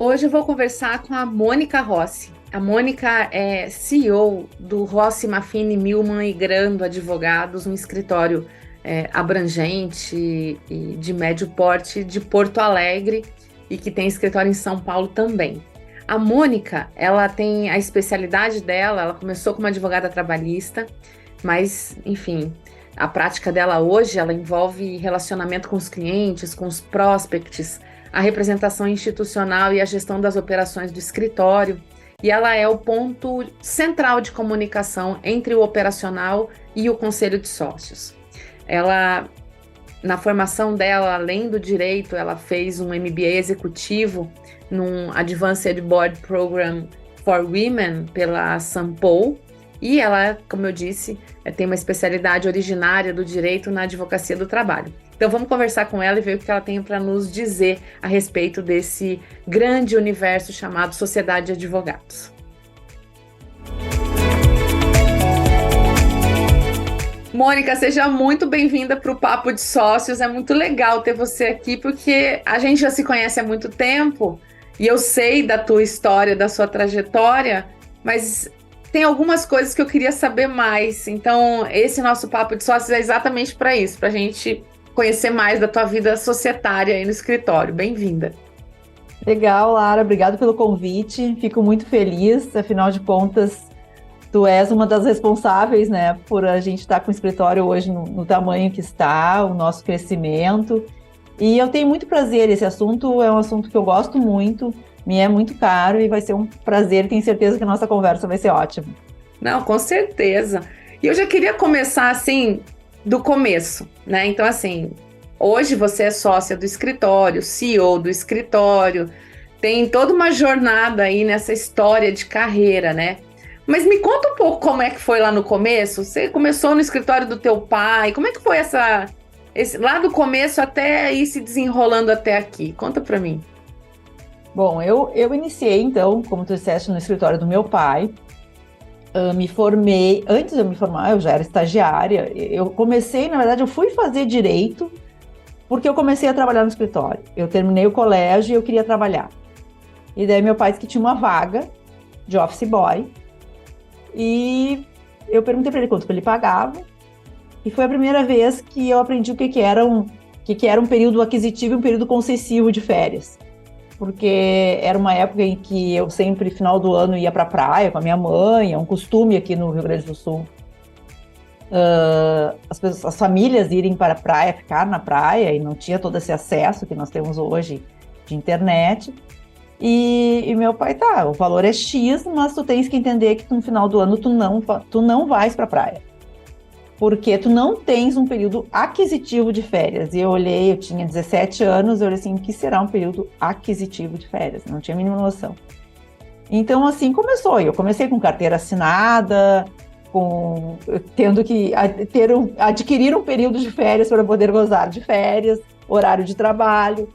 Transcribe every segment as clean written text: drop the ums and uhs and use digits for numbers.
Hoje eu vou conversar com a Mônica Rossi. A Mônica é CEO do Rossi Maffini Milman e Grando Advogados, um escritório abrangente e de médio porte de Porto Alegre e que tem escritório em São Paulo também. A Mônica, ela tem a especialidade dela, ela começou como advogada trabalhista, mas, enfim, a prática dela hoje, ela envolve relacionamento com os clientes, com os prospects, a representação institucional e a gestão das operações do escritório, e ela é o ponto central de comunicação entre o operacional e o conselho de sócios. Ela, na formação dela, além do direito, ela fez um MBA executivo num Advanced Board Program for Women pela Sampo, e ela, como eu disse, tem uma especialidade originária do direito na advocacia do trabalho. Então vamos conversar com ela e ver o que ela tem para nos dizer a respeito desse grande universo chamado Sociedade de Advogados. Mônica, seja muito bem-vinda para o Papo de Sócios. É muito legal ter você aqui, porque a gente já se conhece há muito tempo e eu sei da tua história, da sua trajetória, mas tem algumas coisas que eu queria saber mais. Então, esse nosso Papo de Sócios é exatamente para isso, para a gente conhecer mais da tua vida societária aí no escritório. Bem-vinda. Legal, Lara, obrigado pelo convite. Fico muito feliz, afinal de contas, tu és uma das responsáveis, né, por a gente estar com o escritório hoje no tamanho que está, o nosso crescimento. E eu tenho muito prazer, esse assunto é um assunto que eu gosto muito, me é muito caro e vai ser um prazer, tenho certeza que a nossa conversa vai ser ótima. Não, com certeza. E eu já queria começar, assim, do começo, né? Então, assim, hoje você é sócia do escritório, CEO do escritório, tem toda uma jornada aí nessa história de carreira, né? Mas me conta um pouco como é que foi lá no começo. Você começou no escritório do teu pai, como é que foi lá do começo até ir se desenrolando até aqui? Conta pra mim. Bom, eu iniciei, então, como tu disseste, no escritório do meu pai. Me formei, antes de eu me formar, eu já era estagiária. Eu comecei, na verdade, eu fui fazer direito porque eu comecei a trabalhar no escritório. Eu terminei o colégio e eu queria trabalhar. E daí meu pai disse que tinha uma vaga de office boy. E eu perguntei para ele quanto ele pagava. E foi a primeira vez que eu aprendi o que era um período aquisitivo e um período concessivo de férias. Porque era uma época em que eu sempre, final do ano, ia para a praia com a minha mãe, é um costume aqui no Rio Grande do Sul. As famílias irem para a praia, ficar na praia, e não tinha todo esse acesso que nós temos hoje de internet. E meu pai, o valor é X, mas tu tens que entender que no final do ano tu não vais para a praia. Porque tu não tens um período aquisitivo de férias. E eu olhei, eu tinha 17 anos, eu olhei assim, o que será um período aquisitivo de férias? Não tinha a mínima noção. Então, assim começou. Eu comecei com carteira assinada, tendo que adquirir um período de férias para poder gozar de férias, horário de trabalho,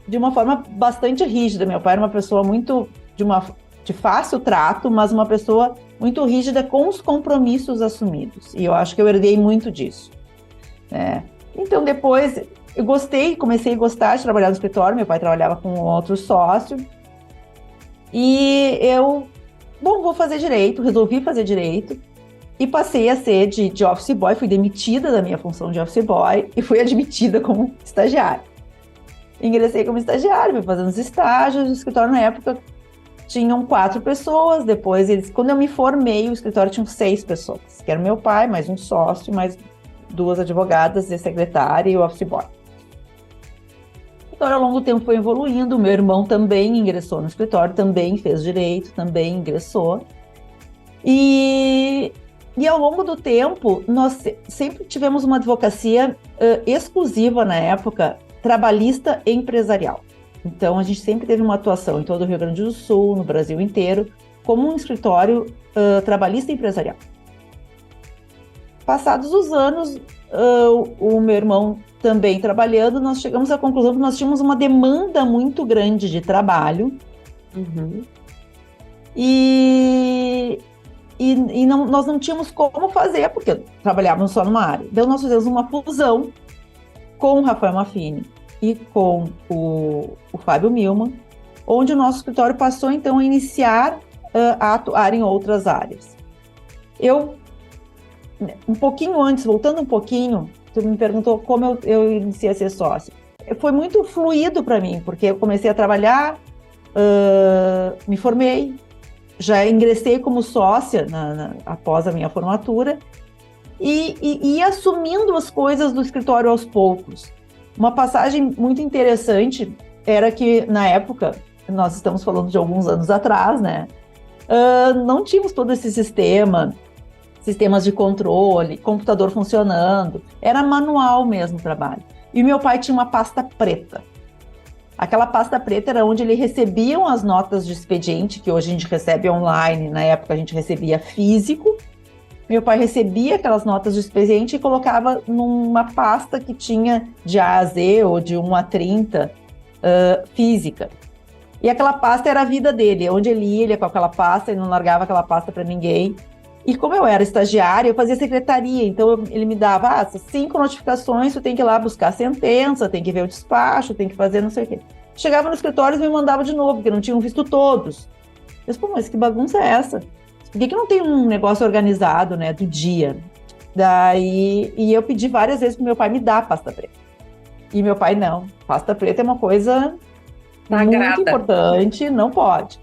de uma forma bastante rígida. Meu pai era uma pessoa de fácil trato, mas uma pessoa muito rígida com os compromissos assumidos. E eu acho que eu herdei muito disso. Então, depois, comecei a gostar de trabalhar no escritório. Meu pai trabalhava com outro sócio. E vou fazer direito, resolvi fazer direito. E passei a ser de office boy, fui demitida da minha função de office boy e fui admitida como estagiária. Ingressei como estagiária, fui fazendo os estágios. O escritório, na época, tinham 4 pessoas. Depois, quando eu me formei, o escritório tinha 6 pessoas, que era meu pai, mais um sócio, mais 2 advogadas, e secretária e o office boy. Então, ao longo do tempo foi evoluindo. Meu irmão também ingressou no escritório, também fez direito, também ingressou. E ao longo do tempo, nós sempre tivemos uma advocacia exclusiva na época, trabalhista e empresarial. Então, a gente sempre teve uma atuação em todo o Rio Grande do Sul, no Brasil inteiro, como um escritório trabalhista e empresarial. Passados os anos, o meu irmão também trabalhando, nós chegamos à conclusão que nós tínhamos uma demanda muito grande de trabalho. Uhum. Nós não tínhamos como fazer, porque trabalhávamos só numa área. Então, nós fizemos uma fusão com o Rafael Maffini e com o Fábio Milman, onde o nosso escritório passou, então, a iniciar a atuar em outras áreas. Um pouquinho antes, voltando um pouquinho, tu me perguntou como eu iniciei a ser sócia. Foi muito fluido para mim, porque eu comecei a trabalhar, me formei, já ingressei como sócia após a minha formatura e assumindo as coisas do escritório aos poucos. Uma passagem muito interessante era que, na época, nós estamos falando de alguns anos atrás, né? Não tínhamos todo esse sistemas de controle, computador funcionando, era manual mesmo o trabalho. E meu pai tinha uma pasta preta. Aquela pasta preta era onde ele recebiam as notas de expediente, que hoje a gente recebe online, na época a gente recebia físico. Meu pai recebia aquelas notas de expediente e colocava numa pasta que tinha de A a Z ou de 1 a 30 física. E aquela pasta era a vida dele, onde ele ia com aquela pasta, ele não largava aquela pasta para ninguém. E como eu era estagiária, eu fazia secretaria, então ele me dava essas 5 notificações, tu tem que ir lá buscar a sentença, tem que ver o despacho, tem que fazer não sei o quê. Chegava no escritório e me mandava de novo, porque não tinham visto todos. Eu disse, pô, mas que bagunça é essa? Por que não tem um negócio organizado, né, do dia? E eu pedi várias vezes pro meu pai me dar a pasta preta. E meu pai, não, pasta preta é uma coisa muito importante, não pode.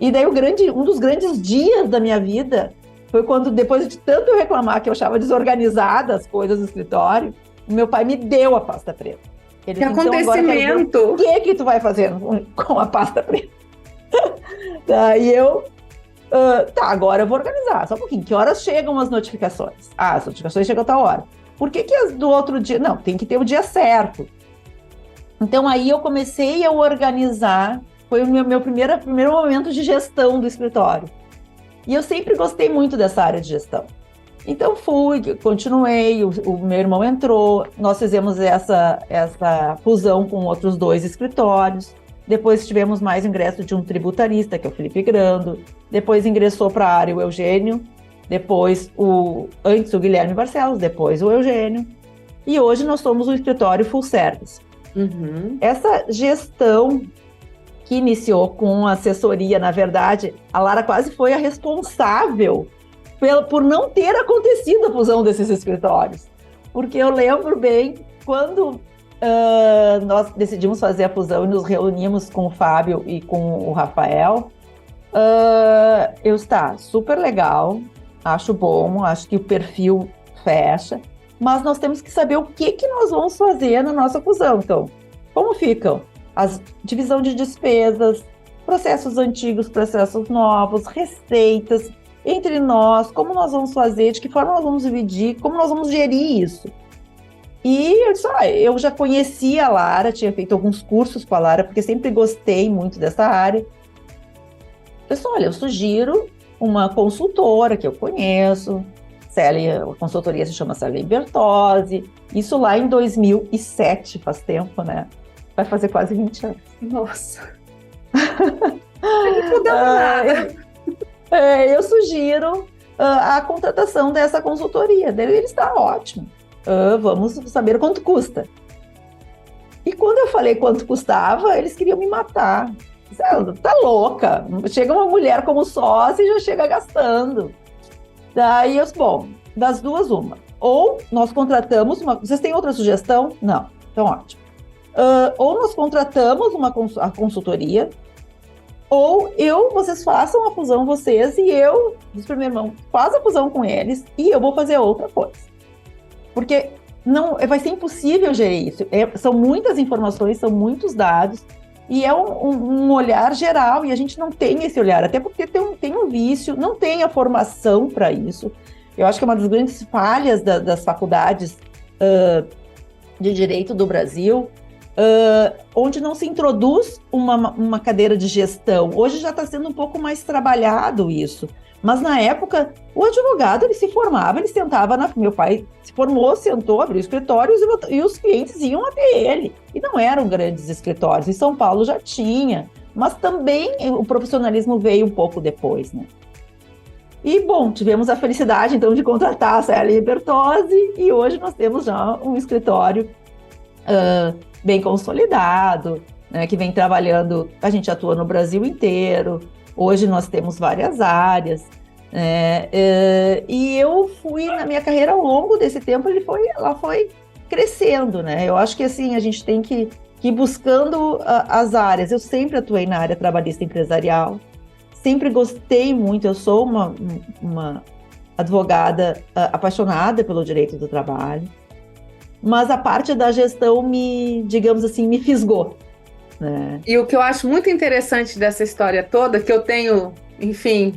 E daí um dos grandes dias da minha vida foi quando, depois de tanto eu reclamar que eu achava desorganizada as coisas do escritório, meu pai me deu a pasta preta. Ele disse, acontecimento! Então, o que tu vai fazer com a pasta preta? Daí eu... agora eu vou organizar. Só um pouquinho. Que horas chegam as notificações? As notificações chegam a tal hora. Por que as do outro dia? Não, tem que ter o dia certo. Então, aí eu comecei a organizar. Foi o meu primeiro momento de gestão do escritório. E eu sempre gostei muito dessa área de gestão. Então continuei, o meu irmão entrou, nós fizemos essa fusão com outros 2 escritórios. Depois tivemos mais ingresso de um tributarista, que é o Felipe Grando. Depois ingressou para a área o Eugênio. Depois, antes o Guilherme Barcelos, depois o Eugênio. E hoje nós somos um escritório full service. Uhum. Essa gestão que iniciou com assessoria, na verdade, a Lara quase foi a responsável por não ter acontecido a fusão desses escritórios. Porque eu lembro bem, quando nós decidimos fazer a fusão e nos reunimos com o Fábio e com o Rafael, está super legal, acho bom, acho que o perfil fecha, mas nós temos que saber o que nós vamos fazer na nossa fusão. Então, como ficam? Divisão de despesas, processos antigos, processos novos, receitas, entre nós, como nós vamos fazer, de que forma nós vamos dividir, como nós vamos gerir isso. E eu disse, eu já conhecia a Lara, tinha feito alguns cursos com a Lara, porque sempre gostei muito dessa área. Eu disse, eu sugiro uma consultora que eu conheço, a consultoria se chama Célia Bertozzi, isso lá em 2007, faz tempo, né? Vai fazer quase 20 anos. Nossa! Não mudou nada. Eu sugiro a contratação dessa consultoria. Ele está ótimo. Vamos saber quanto custa. E quando eu falei quanto custava, eles queriam me matar. Tá louca? Chega uma mulher como sócia e já chega gastando. Daí eu disse, bom, das duas, uma. Ou nós contratamos Vocês têm outra sugestão? Não. Então, ótimo. Ou nós contratamos a consultoria, ou vocês façam a fusão vocês e eu, disse pro meu irmão, faz a fusão com eles e eu vou fazer outra coisa. Porque vai ser impossível gerir isso. São muitas informações, são muitos dados, e é um olhar geral, e a gente não tem esse olhar, até porque tem um vício, não tem a formação para isso. Eu acho que é uma das grandes falhas das faculdades de Direito do Brasil, onde não se introduz uma cadeira de gestão. Hoje já está sendo um pouco mais trabalhado isso. Mas na época, o advogado ele se formava, ele sentava meu pai se formou, sentou, abriu escritórios e os clientes iam até ele. E não eram grandes escritórios. Em São Paulo já tinha, mas também o profissionalismo veio um pouco depois, né? E, bom, tivemos a felicidade, então, de contratar a Célia Bertozzi e hoje nós temos já um escritório bem consolidado, né, que vem trabalhando, a gente atua no Brasil inteiro, hoje nós temos várias áreas, e eu fui, na minha carreira, ao longo desse tempo, ela foi crescendo, né? Eu acho que, assim, a gente tem que ir buscando as áreas. Eu sempre atuei na área trabalhista empresarial, sempre gostei muito, eu sou uma advogada apaixonada pelo direito do trabalho, mas a parte da gestão digamos assim, me fisgou, né? E o que eu acho muito interessante dessa história toda, que eu tenho, enfim,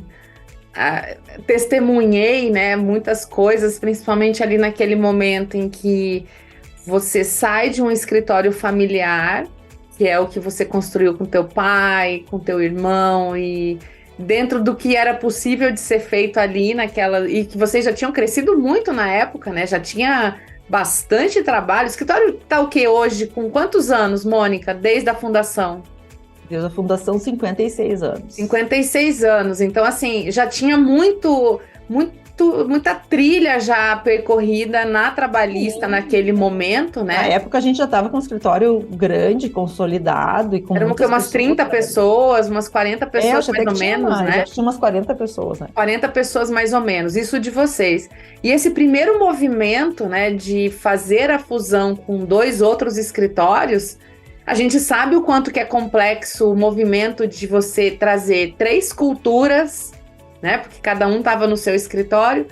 testemunhei, né, muitas coisas, principalmente ali naquele momento em que você sai de um escritório familiar, que é o que você construiu com teu pai, com teu irmão, e dentro do que era possível de ser feito ali naquela... E que vocês já tinham crescido muito na época, né? Já tinha bastante trabalho. O escritório tá o quê hoje? Com quantos anos, Mônica? Desde a fundação? Desde a fundação, 56 anos. 56 anos. Então, assim, já tinha muita trilha já percorrida na trabalhista naquele momento, né? Na época a gente já estava com um escritório grande, consolidado e com eram umas 30 pessoas, umas 40 pessoas mais ou menos, né? Já tinha umas 40 pessoas, né? 40 pessoas mais ou menos, isso de vocês. E esse primeiro movimento, né, de fazer a fusão com 2 outros escritórios, a gente sabe o quanto que é complexo o movimento de você trazer 3 culturas, né? Porque cada um estava no seu escritório,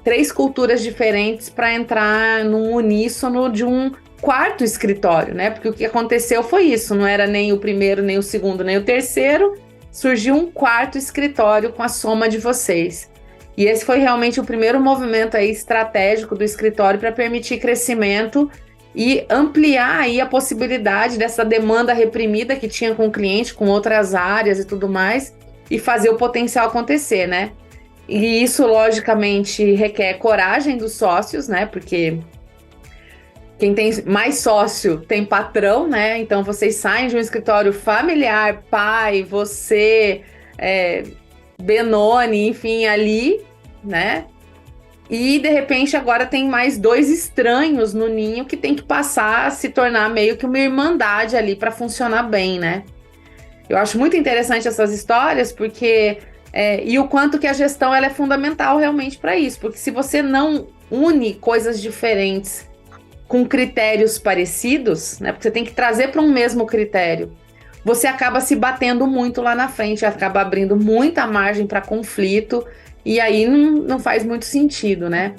3 culturas diferentes para entrar num uníssono de um 4º escritório, né? Porque o que aconteceu foi isso, não era nem o primeiro, nem o segundo, nem o terceiro, surgiu um 4º escritório com a soma de vocês. E esse foi realmente o primeiro movimento aí estratégico do escritório para permitir crescimento e ampliar aí a possibilidade dessa demanda reprimida que tinha com o cliente, com outras áreas e tudo mais, e fazer o potencial acontecer, né? E isso, logicamente, requer coragem dos sócios, né? Porque quem tem mais sócio tem patrão, né? Então, vocês saem de um escritório familiar, pai, você, Benoni, enfim, ali, né? E, de repente, agora tem mais 2 estranhos no ninho que tem que passar a se tornar meio que uma irmandade ali para funcionar bem, né? Eu acho muito interessante essas histórias, porque... e o quanto que a gestão ela é fundamental realmente para isso, porque se você não une coisas diferentes com critérios parecidos, né, porque você tem que trazer para um mesmo critério, você acaba se batendo muito lá na frente, acaba abrindo muita margem para conflito, e aí não faz muito sentido, né?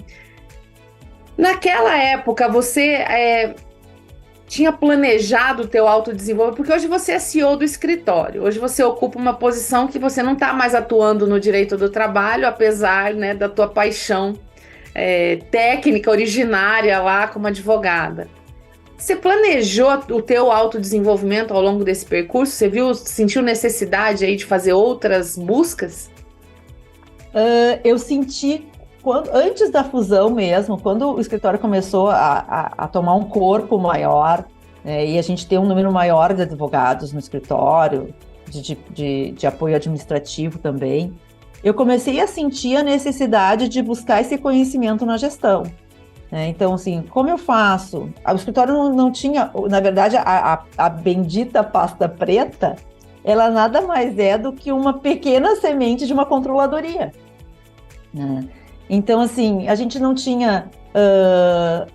Naquela época, você... tinha planejado o teu autodesenvolvimento, porque hoje você é CEO do escritório, hoje você ocupa uma posição que você não está mais atuando no direito do trabalho, apesar, né, da tua paixão técnica, originária lá como advogada. Você planejou o teu autodesenvolvimento ao longo desse percurso? Você sentiu necessidade aí de fazer outras buscas? Eu senti... antes da fusão mesmo, quando o escritório começou a tomar um corpo maior, e a gente tem um número maior de advogados no escritório, de apoio administrativo também, eu comecei a sentir a necessidade de buscar esse conhecimento na gestão. Então, assim, como eu faço? O escritório não tinha, na verdade, a bendita pasta preta, ela nada mais é do que uma pequena semente de uma controladoria, né? Então, assim, a gente não tinha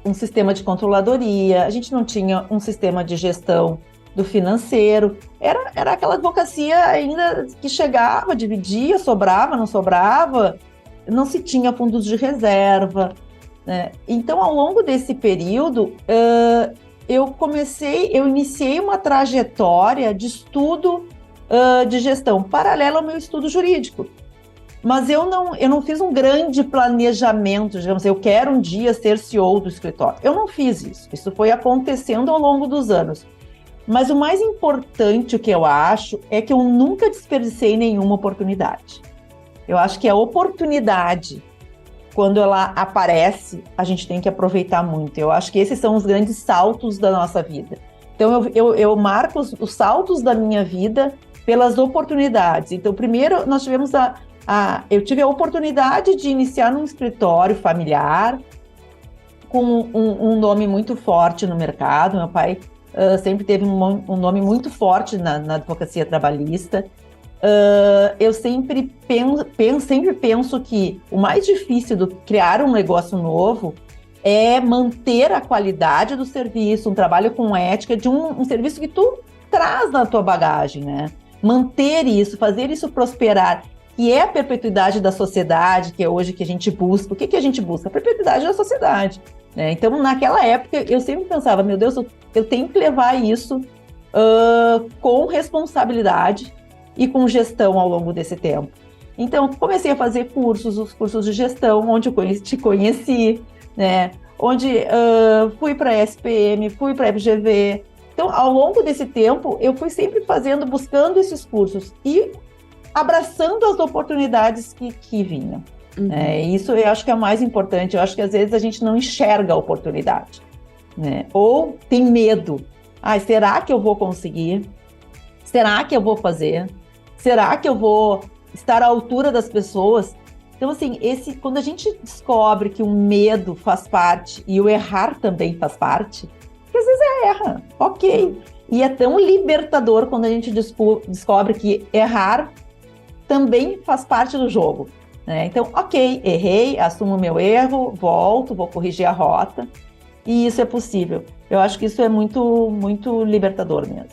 um sistema de controladoria, a gente não tinha um sistema de gestão do financeiro, era aquela advocacia ainda que chegava, dividia, sobrava, não sobrava, não se tinha fundos de reserva, né? Então, ao longo desse período, eu iniciei uma trajetória de estudo de gestão, paralela ao meu estudo jurídico. Mas eu não fiz um grande planejamento, digamos, eu quero um dia ser CEO do escritório. Eu não fiz isso. Isso foi acontecendo ao longo dos anos. Mas o mais importante, o que eu acho, é que eu nunca desperdicei nenhuma oportunidade. Eu acho que a oportunidade, quando ela aparece, a gente tem que aproveitar muito. Eu acho que esses são os grandes saltos da nossa vida. Então, eu marco os saltos da minha vida pelas oportunidades. Então, primeiro, nós tivemos eu tive a oportunidade de iniciar num escritório familiar com um nome muito forte no mercado. Meu pai sempre teve um nome muito forte na advocacia trabalhista. Eu sempre penso que o mais difícil de criar um negócio novo é manter a qualidade do serviço, um trabalho com ética, de um serviço que tu traz na tua bagagem, né? Manter isso, fazer isso prosperar, que é a perpetuidade da sociedade, que é hoje que a gente busca. O que a gente busca? A perpetuidade da sociedade, né? Então, naquela época, eu sempre pensava, meu Deus, eu tenho que levar isso com responsabilidade e com gestão ao longo desse tempo. Então, comecei a fazer os cursos de gestão, onde eu te conheci, né? Onde fui para a SPM, fui para a FGV. Então, ao longo desse tempo, eu fui sempre buscando esses cursos e abraçando as oportunidades que vinham. Uhum. Isso eu acho que é o mais importante. Eu acho que às vezes a gente não enxerga a oportunidade, né? Ou tem medo. Será que eu vou conseguir? Será que eu vou fazer? Será que eu vou estar à altura das pessoas? Então, assim, quando a gente descobre que o medo faz parte e o errar também faz parte, que às vezes erra, ok. E é tão libertador quando a gente descobre que errar também faz parte do jogo, né? Então, ok, errei, assumo o meu erro, volto, vou corrigir a rota, e isso é possível. Eu acho que isso é muito, muito libertador mesmo.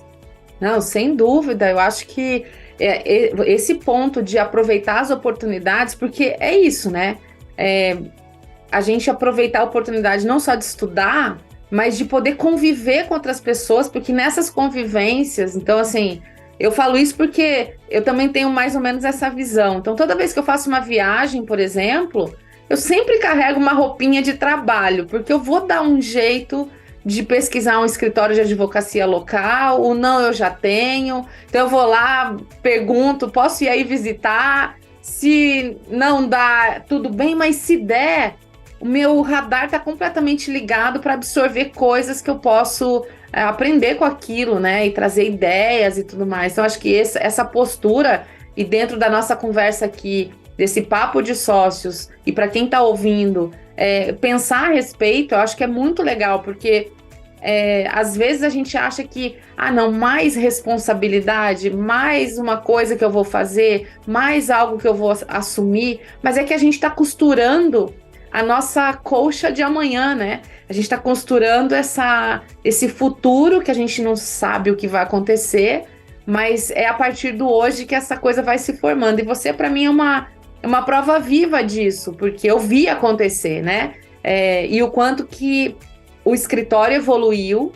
Não, sem dúvida, eu acho que esse ponto de aproveitar as oportunidades, porque é isso, né? A gente aproveitar a oportunidade não só de estudar, mas de poder conviver com outras pessoas, porque nessas convivências, então assim, eu falo isso porque eu também tenho mais ou menos essa visão. Então toda vez que eu faço uma viagem, por exemplo, eu sempre carrego uma roupinha de trabalho, porque eu vou dar um jeito de pesquisar um escritório de advocacia local, ou não, eu já tenho. Então eu vou lá, pergunto, posso ir aí visitar? Se não dá, tudo bem, mas se der, o meu radar está completamente ligado para absorver coisas que eu posso aprender com aquilo, né? E trazer ideias e tudo mais. Então acho que essa postura, e dentro da nossa conversa aqui, desse papo de sócios, e para quem está ouvindo, pensar a respeito, eu acho que é muito legal, porque às vezes a gente acha que, não, mais responsabilidade, mais uma coisa que eu vou fazer, mais algo que eu vou assumir, mas é que a gente está costurando a nossa colcha de amanhã, né? A gente está costurando esse futuro que a gente não sabe o que vai acontecer, mas é a partir do hoje que essa coisa vai se formando. E você, para mim, é uma prova viva disso, porque eu vi acontecer, né? E o quanto que o escritório evoluiu,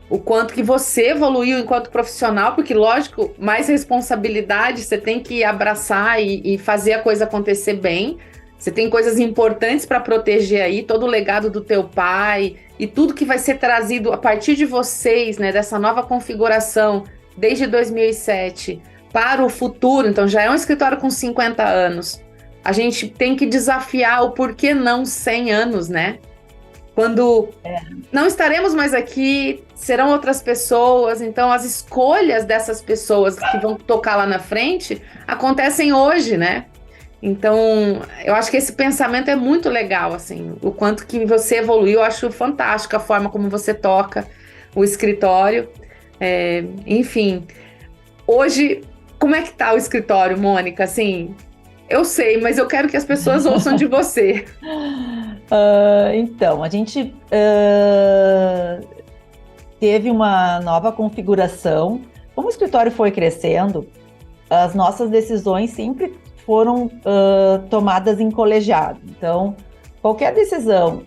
o quanto que você evoluiu enquanto profissional, porque, lógico, mais responsabilidade, você tem que abraçar e fazer a coisa acontecer bem. Você tem coisas importantes para proteger aí, todo o legado do teu pai e tudo que vai ser trazido a partir de vocês, né, dessa nova configuração desde 2007 para o futuro. Então já é um escritório com 50 anos. A gente tem que desafiar o porquê não 100 anos, né? Quando não estaremos mais aqui, serão outras pessoas, então as escolhas dessas pessoas que vão tocar lá na frente acontecem hoje, né? Então, eu acho que esse pensamento é muito legal, assim, o quanto que você evoluiu, eu acho fantástico a forma como você toca o escritório, enfim. Hoje, como é que tá o escritório, Mônica? Assim, eu sei, mas eu quero que as pessoas ouçam de você. Então, a gente teve uma nova configuração. Como o escritório foi crescendo, as nossas decisões sempre foram tomadas em colegiado. Então, qualquer decisão,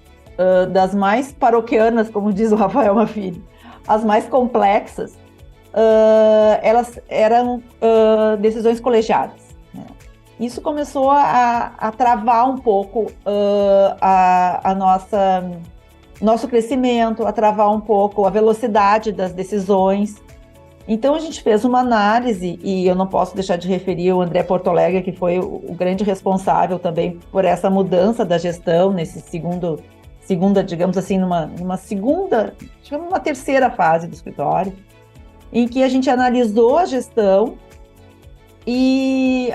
das mais paroquianas, como diz o Rafael Mafili, as mais complexas, elas eram decisões colegiadas, né? Isso começou a travar um pouco nosso crescimento, a travar um pouco a velocidade das decisões. Então, a gente fez uma análise, e eu não posso deixar de referir o André Portolegger, que foi o grande responsável também por essa mudança da gestão, nesse segunda, digamos assim, numa terceira fase do escritório, em que a gente analisou a gestão e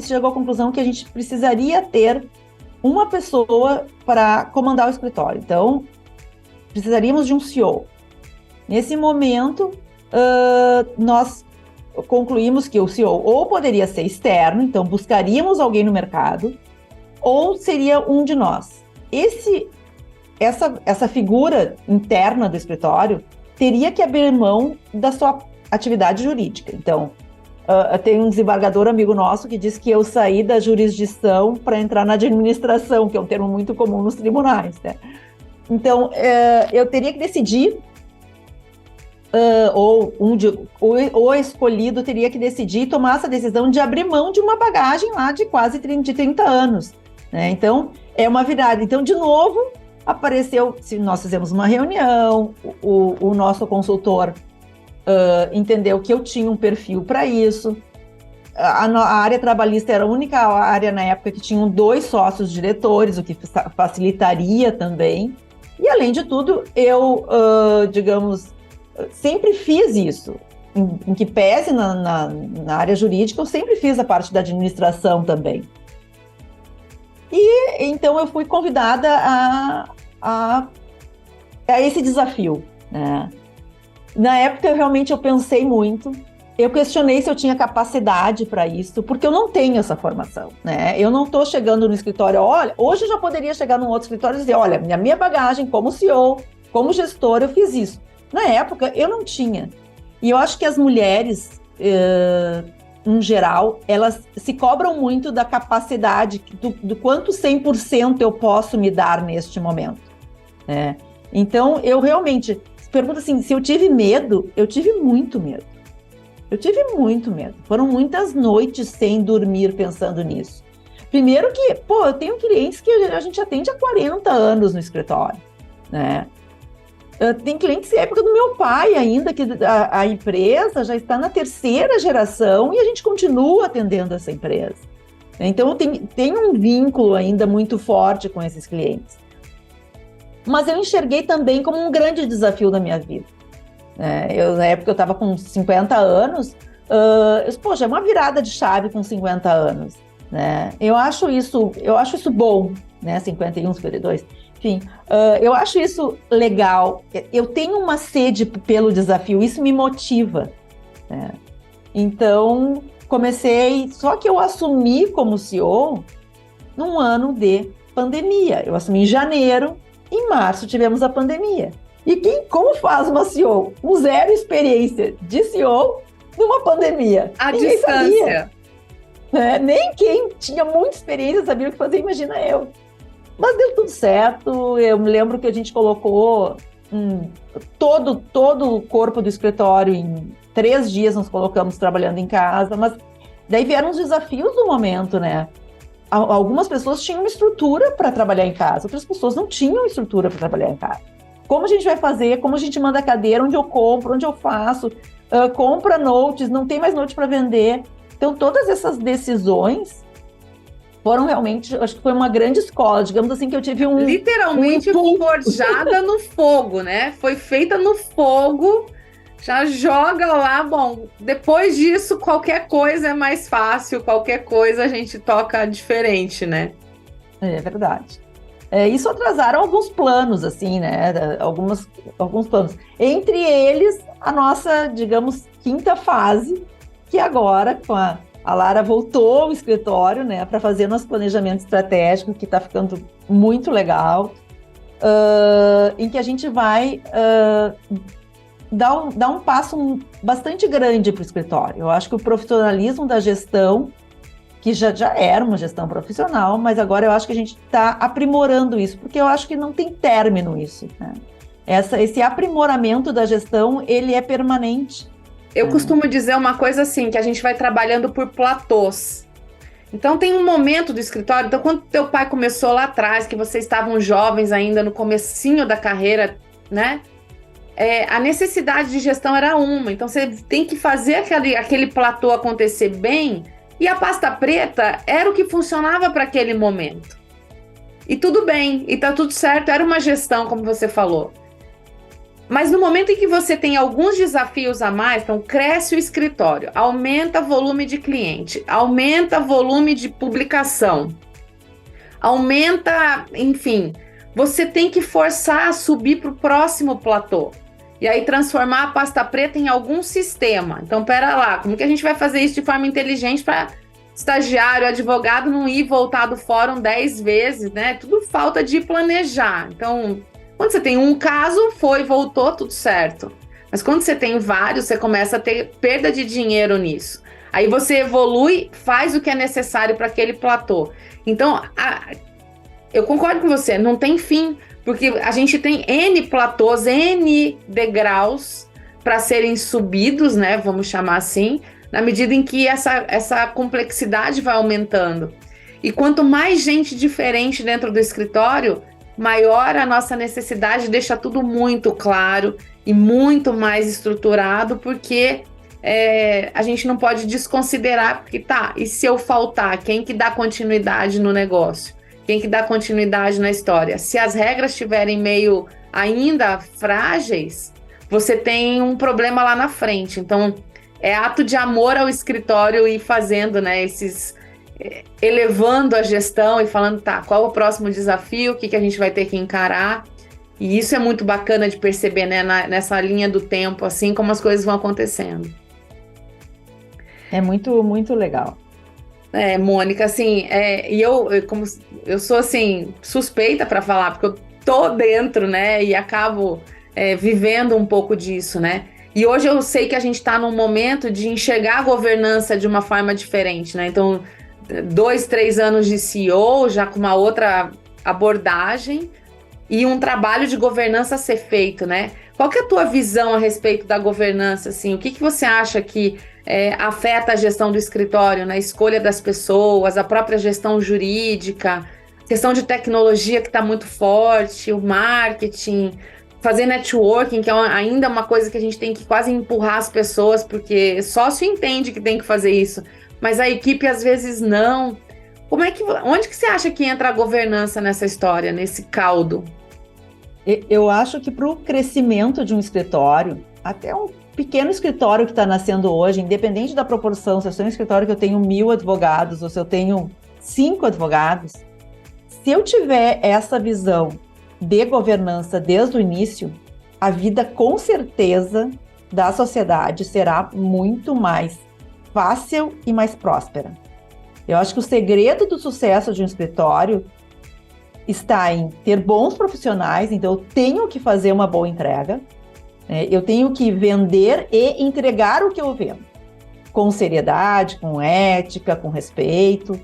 chegou à conclusão que a gente precisaria ter uma pessoa para comandar o escritório. Então, precisaríamos de um CEO. Nesse momento, nós concluímos que o CEO ou poderia ser externo, então buscaríamos alguém no mercado, ou seria um de nós. Essa figura interna do escritório teria que abrir mão da sua atividade jurídica. Então, tem um desembargador amigo nosso que diz que eu saí da jurisdição para entrar na administração, que é um termo muito comum nos tribunais, né? Então, eu teria que decidir, o escolhido teria que decidir, tomar essa decisão de abrir mão de uma bagagem lá de quase 30 anos, né? Então, é uma virada. Então, de novo, apareceu, se nós fizemos uma reunião, o nosso consultor entendeu que eu tinha um perfil para isso. A área trabalhista era a única área na época que tinham 2 sócios diretores, o que facilitaria também. E, além de tudo, eu, sempre fiz isso. Em que pese na área jurídica, eu sempre fiz a parte da administração também. E então eu fui convidada a esse desafio, né? Na época, realmente, eu pensei muito. Eu questionei se eu tinha capacidade para isso, porque eu não tenho essa formação, né? Eu não estou chegando no escritório, olha, hoje eu já poderia chegar num outro escritório e dizer, olha, minha bagagem como CEO, como gestora, eu fiz isso. Na época, eu não tinha. E eu acho que as mulheres, em geral, elas se cobram muito da capacidade, do quanto 100% eu posso me dar neste momento, né? Então, eu realmente... Pergunta assim, se eu tive medo, eu tive muito medo. Eu tive muito medo. Foram muitas noites sem dormir pensando nisso. Primeiro que, eu tenho clientes que a gente atende há 40 anos no escritório, né? Tem clientes da época do meu pai ainda, que a empresa já está na 3ª geração e a gente continua atendendo essa empresa. Então, eu tenho um vínculo ainda muito forte com esses clientes. Mas eu enxerguei também como um grande desafio da minha vida. Na época eu estava com 50 anos, é uma virada de chave com 50 anos, né? Eu acho isso bom, né? 51, 52, enfim, eu acho isso legal. Eu tenho uma sede pelo desafio, isso me motiva, né? Então, só que eu assumi como CEO num ano de pandemia. Eu assumi em janeiro. Em março tivemos a pandemia. E como faz uma CEO com 0 experiência de CEO numa pandemia? Ninguém distância. Sabia. Nem quem tinha muita experiência sabia o que fazer, imagina eu. Mas deu tudo certo. Eu me lembro que a gente colocou todo o corpo do escritório em 3 dias, nos colocamos trabalhando em casa, mas daí vieram os desafios do momento, né? Algumas pessoas tinham uma estrutura para trabalhar em casa, outras pessoas não tinham estrutura para trabalhar em casa. Como a gente vai fazer? Como a gente manda a cadeira? Onde eu compro? Onde eu faço? Compra notes, não tem mais note para vender. Então, todas essas decisões foram realmente, acho que foi uma grande escola, digamos assim, que eu tive literalmente forjada no fogo, né? Foi feita no fogo, já joga lá, bom, depois disso qualquer coisa é mais fácil, qualquer coisa a gente toca diferente, né? É verdade. Isso atrasaram alguns planos, assim, né? Alguns planos. Entre eles, a nossa, digamos, 5ª fase, que agora, com a Lara voltou ao escritório, né, para fazer nosso planejamento estratégico, que está ficando muito legal, em que a gente vai dar um passo bastante grande para o escritório. Eu acho que o profissionalismo da gestão, que já era uma gestão profissional, mas agora eu acho que a gente está aprimorando isso, porque eu acho que não tem término isso, né? Esse aprimoramento da gestão, ele é permanente. Eu costumo dizer uma coisa assim, que a gente vai trabalhando por platôs. Então tem um momento do escritório, então quando teu pai começou lá atrás, que vocês estavam jovens ainda no comecinho da carreira, né? A necessidade de gestão era uma, então você tem que fazer aquele platô acontecer bem, e a pasta preta era o que funcionava para aquele momento. E tudo bem, e tá tudo certo, era uma gestão, como você falou. Mas no momento em que você tem alguns desafios a mais, então cresce o escritório, aumenta o volume de cliente, aumenta o volume de publicação, aumenta, enfim, você tem que forçar a subir para o próximo platô. e aí transformar a pasta preta em algum sistema. Então, pera lá, como que a gente vai fazer isso de forma inteligente para estagiário, advogado não ir voltar do fórum 10 vezes, né? Tudo falta de planejar. Então, quando você tem um caso, foi, voltou, tudo certo. Mas quando você tem vários, você começa a ter perda de dinheiro nisso. Aí você evolui, faz o que é necessário para aquele platô. Então, eu concordo com você, não tem fim, porque a gente tem N platôs, N degraus para serem subidos, né? Vamos chamar assim, na medida em que essa complexidade vai aumentando. E quanto mais gente diferente dentro do escritório, maior a nossa necessidade de deixar tudo muito claro e muito mais estruturado, porque a gente não pode desconsiderar, porque e se eu faltar, quem que dá continuidade no negócio? Quem que dá continuidade na história? Se as regras estiverem meio ainda frágeis, você tem um problema lá na frente. Então, é ato de amor ao escritório e fazendo, né, elevando a gestão e falando, qual é o próximo desafio, o que a gente vai ter que encarar. E isso é muito bacana de perceber, né, nessa linha do tempo, assim, como as coisas vão acontecendo. É muito, muito legal. Mônica, assim, como eu sou, assim, suspeita para falar, porque eu tô dentro, né, e acabo vivendo um pouco disso, né. E hoje eu sei que a gente está num momento de enxergar a governança de uma forma diferente, né? Então, 2, 3 anos de CEO, já com uma outra abordagem e um trabalho de governança a ser feito, né? Qual que é a tua visão a respeito da governança, assim? O que você acha que afeta a gestão do escritório, na escolha das pessoas, a própria gestão jurídica, questão de tecnologia que está muito forte, o marketing, fazer networking, que é ainda uma coisa que a gente tem que quase empurrar as pessoas, porque sócio entende que tem que fazer isso, mas a equipe às vezes não. Onde que você acha que entra a governança nessa história, nesse caldo? Eu acho que para o crescimento de um escritório, até um pequeno escritório que está nascendo hoje, independente da proporção, se eu sou um escritório que eu tenho 1.000 advogados ou se eu tenho 5 advogados, se eu tiver essa visão de governança desde o início, a vida com certeza da sociedade será muito mais fácil e mais próspera. Eu acho que o segredo do sucesso de um escritório está em ter bons profissionais, então eu tenho que fazer uma boa entrega, eu tenho que vender e entregar o que eu vendo, com seriedade, com ética, com respeito,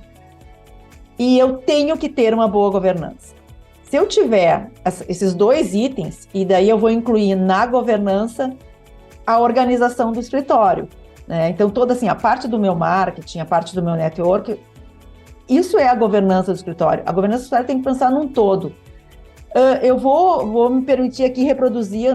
e eu tenho que ter uma boa governança. Se eu tiver esses 2 itens, e daí eu vou incluir na governança a organização do escritório, né? Então, toda assim, a parte do meu marketing, a parte do meu network, isso é a governança do escritório. A governança do escritório tem que pensar num todo. Eu vou me permitir aqui reproduzir o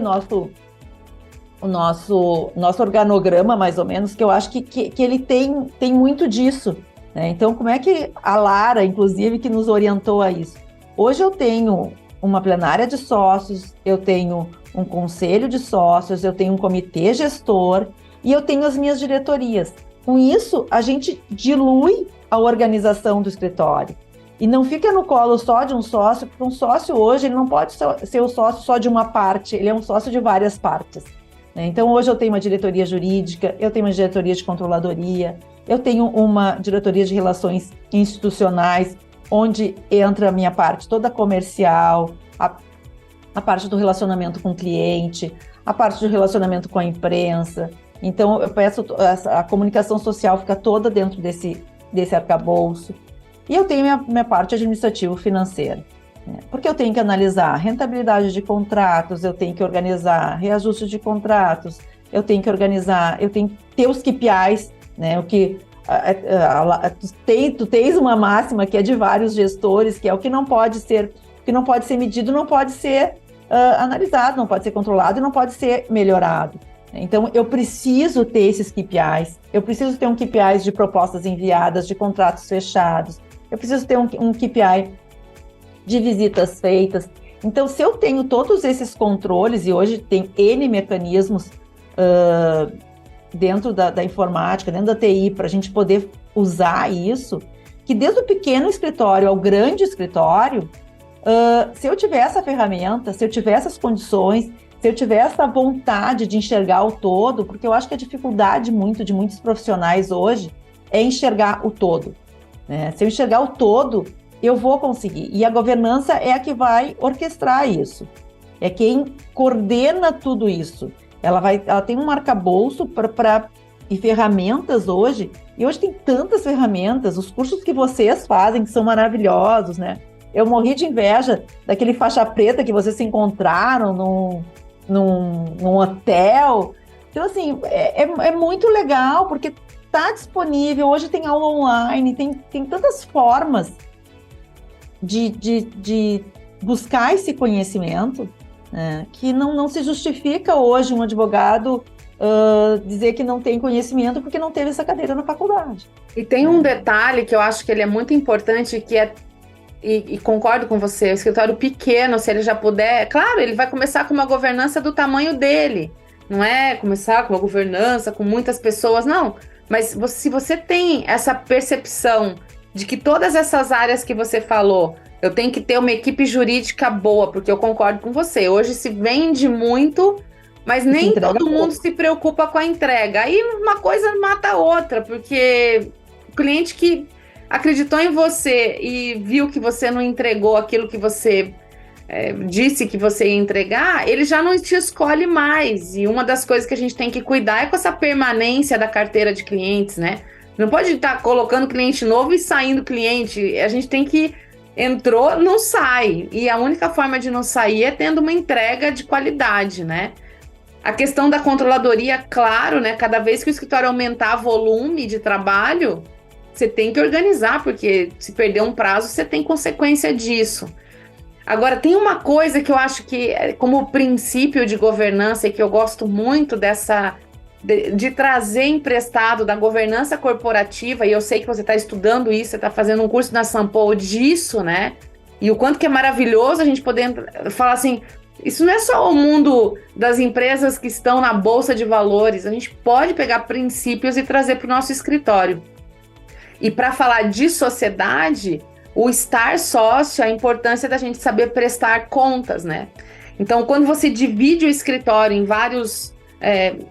nosso organograma, mais ou menos, que eu acho que ele tem muito disso, né? Então, como é que a Lara, inclusive, que nos orientou a isso? Hoje eu tenho uma plenária de sócios, eu tenho um conselho de sócios, eu tenho um comitê gestor e eu tenho as minhas diretorias. Com isso, a gente dilui a organização do escritório e não fica no colo só de um sócio, porque um sócio hoje ele não pode ser o sócio só de uma parte, ele é um sócio de várias partes, né? Então, hoje eu tenho uma diretoria jurídica, eu tenho uma diretoria de controladoria, eu tenho uma diretoria de relações institucionais, onde entra a minha parte toda comercial, a parte do relacionamento com o cliente, a parte do relacionamento com a imprensa. Então, eu peço, a comunicação social fica toda dentro desse arcabouço. E eu tenho minha parte administrativo-financeira, né? Porque eu tenho que analisar rentabilidade de contratos, eu tenho que organizar reajuste de contratos, eu tenho que ter os KPIs, né? Tu tens uma máxima que é de vários gestores, que é o que não pode ser medido, não pode ser analisado, não pode ser controlado e não pode ser melhorado. Então, eu preciso ter esses KPIs, eu preciso ter um KPI de propostas enviadas, de contratos fechados, eu preciso ter um KPI de visitas feitas. Então, se eu tenho todos esses controles, e hoje tem N mecanismos dentro da informática, dentro da TI, para a gente poder usar isso, que desde o pequeno escritório ao grande escritório, se eu tiver essa ferramenta, se eu tiver essas condições, se eu tiver essa vontade de enxergar o todo, porque eu acho que a dificuldade de muitos profissionais hoje é enxergar o todo, né? Se eu enxergar o todo, eu vou conseguir. E a governança é a que vai orquestrar isso. É quem coordena tudo isso. Ela tem um arcabouço e ferramentas hoje, e hoje tem tantas ferramentas, os cursos que vocês fazem, que são maravilhosos, né? Eu morri de inveja daquele faixa preta que vocês se encontraram num hotel. Então, assim, é muito legal, porque está disponível, hoje tem aula online, tem tantas formas de buscar esse conhecimento, né, que não se justifica hoje um advogado dizer que não tem conhecimento porque não teve essa cadeira na faculdade. E tem um detalhe que eu acho que ele é muito importante, que é, e concordo com você, o escritório pequeno, se ele já puder, claro, ele vai começar com uma governança do tamanho dele, não é começar com uma governança com muitas pessoas, não. Mas se você tem essa percepção de que todas essas áreas que você falou, eu tenho que ter uma equipe jurídica boa, porque eu concordo com você, hoje se vende muito, mas nem todo mundo se preocupa com a entrega. Aí uma coisa mata a outra, porque o cliente que acreditou em você e viu que você não entregou aquilo que você disse que você ia entregar, ele já não te escolhe mais. E uma das coisas que a gente tem que cuidar é com essa permanência da carteira de clientes, né? Não pode estar colocando cliente novo e saindo cliente. A gente tem que... Entrou, não sai. E a única forma de não sair é tendo uma entrega de qualidade, né? A questão da controladoria, claro, né? Cada vez que o escritório aumentar volume de trabalho, você tem que organizar, porque se perder um prazo, você tem consequência disso. Agora, tem uma coisa que eu acho que, como princípio de governança, e que eu gosto muito de trazer emprestado da governança corporativa, e eu sei que você está estudando isso, você está fazendo um curso na Sampo disso, né? E o quanto que é maravilhoso a gente poder falar assim, isso não é só o mundo das empresas que estão na Bolsa de Valores, a gente pode pegar princípios e trazer para o nosso escritório. E para falar de sociedade, o estar sócio, a importância da gente saber prestar contas, né? Então, quando você divide o escritório em vários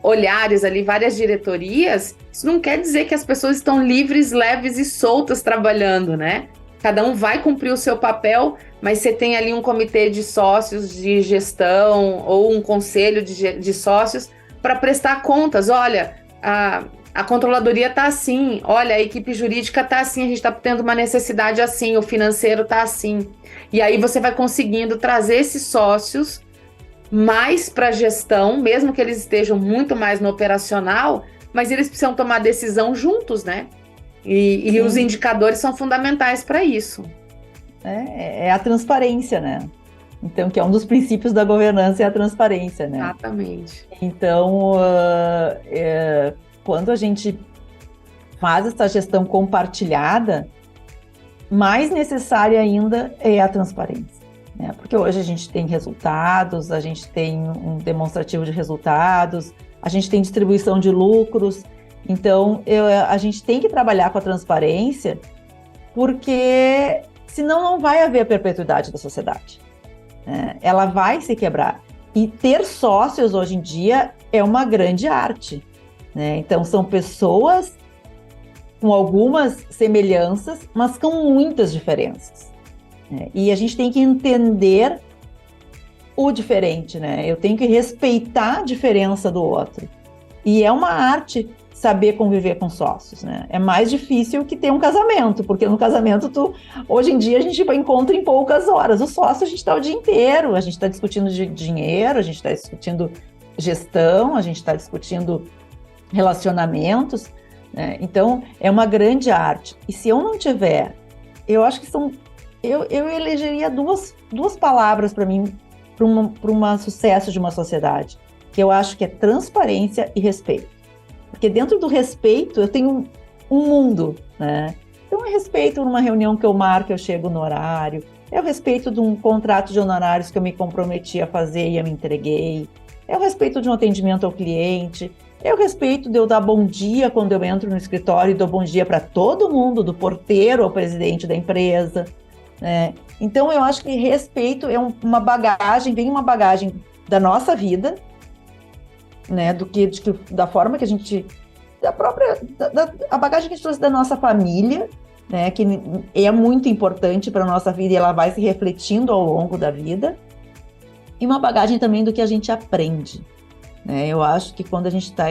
olhares ali, várias diretorias, isso não quer dizer que as pessoas estão livres, leves e soltas trabalhando, né? Cada um vai cumprir o seu papel, mas você tem ali um comitê de sócios de gestão ou um conselho de sócios para prestar contas. Olha, a controladoria está assim, olha, a equipe jurídica está assim, a gente está tendo uma necessidade assim, o financeiro está assim. E aí você vai conseguindo trazer esses sócios mais para a gestão, mesmo que eles estejam muito mais no operacional, mas eles precisam tomar decisão juntos, né? E os indicadores são fundamentais para isso. É a transparência, né? Então, que é um dos princípios da governança, é a transparência, né? Exatamente. Então, quando a gente faz essa gestão compartilhada, mais necessária ainda é a transparência. Porque hoje a gente tem resultados, a gente tem um demonstrativo de resultados, a gente tem distribuição de lucros, então a gente tem que trabalhar com a transparência, porque senão não vai haver a perpetuidade da sociedade, né? Ela vai se quebrar. E ter sócios hoje em dia é uma grande arte, né? Então são pessoas com algumas semelhanças, mas com muitas diferenças. E a gente tem que entender o diferente, né? Eu tenho que respeitar a diferença do outro. E é uma arte saber conviver com sócios, né? É mais difícil que ter um casamento, porque no casamento, hoje em dia, a gente encontra em poucas horas. O sócio, a gente está o dia inteiro, a gente está discutindo dinheiro, a gente está discutindo gestão, a gente está discutindo relacionamentos, né? Então, é uma grande arte. E se eu não tiver, eu acho que eu elegeria duas palavras para mim, para um sucesso de uma sociedade, que eu acho que é transparência e respeito. Porque dentro do respeito, eu tenho um mundo, né? Então, é respeito numa reunião que eu marco, eu chego no horário, é o respeito de um contrato de honorários que eu me comprometi a fazer e eu me entreguei, é o respeito de um atendimento ao cliente, é o respeito de eu dar bom dia quando eu entro no escritório e dou bom dia para todo mundo, do porteiro ao presidente da empresa. Então, eu acho que respeito é uma bagagem, vem uma bagagem da nossa vida, né, da forma que a gente, a bagagem que a gente trouxe da nossa família, né, que é muito importante para a nossa vida e ela vai se refletindo ao longo da vida, e uma bagagem também do que a gente aprende, né? Eu acho que quando a gente está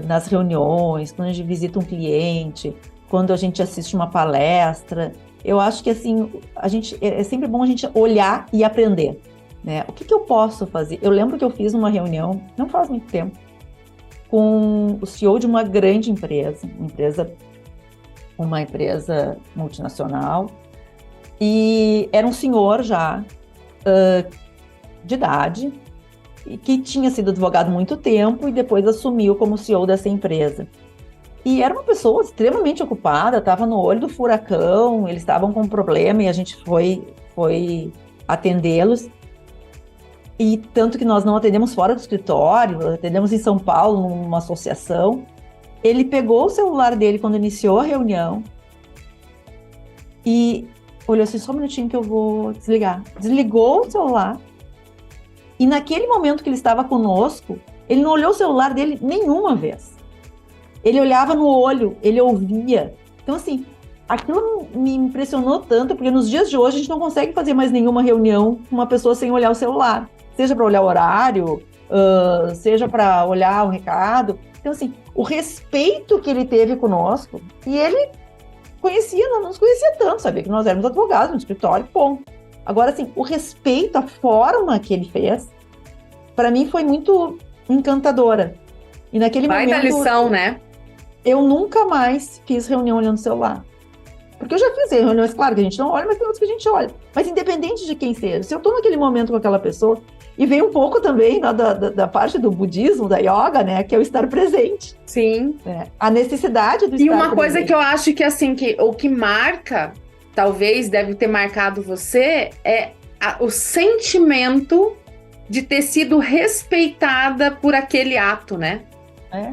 nas reuniões, quando a gente visita um cliente, quando a gente assiste uma palestra, eu acho que assim, é sempre bom a gente olhar e aprender, né? O que eu posso fazer? Eu lembro que eu fiz uma reunião, não faz muito tempo, com o CEO de uma grande empresa, uma empresa multinacional, e era um senhor já de idade, e que tinha sido advogado há muito tempo e depois assumiu como CEO dessa empresa. E era uma pessoa extremamente ocupada, estava no olho do furacão, eles estavam com um problema e a gente foi atendê-los. E tanto que nós não atendemos fora do escritório, atendemos em São Paulo, numa associação. Ele pegou o celular dele quando iniciou a reunião e olhou assim, só um minutinho que eu vou desligar. Desligou o celular e naquele momento que ele estava conosco, ele não olhou o celular dele nenhuma vez. Ele olhava no olho, ele ouvia. Então, assim, aquilo me impressionou tanto, porque nos dias de hoje a gente não consegue fazer mais nenhuma reunião com uma pessoa sem olhar o celular. Seja para olhar o horário, seja para olhar o recado. Então, assim, o respeito que ele teve conosco, e ele não nos conhecia tanto, sabia que nós éramos advogados no escritório, ponto. Agora, assim, o respeito, a forma que ele fez, para mim foi muito encantadora. E naquele momento... Vai da lição, né? Eu nunca mais fiz reunião olhando o celular. Porque eu já fiz reuniões, claro que a gente não olha, mas tem outros que a gente olha. Mas independente de quem seja, se eu estou naquele momento com aquela pessoa, e vem um pouco também, né, da parte do budismo, da yoga, né, que é o estar presente. Sim. Né, a necessidade do estar presente. E uma coisa que eu acho que, assim, que o que marca, talvez deve ter marcado você, é o sentimento de ter sido respeitada por aquele ato, né?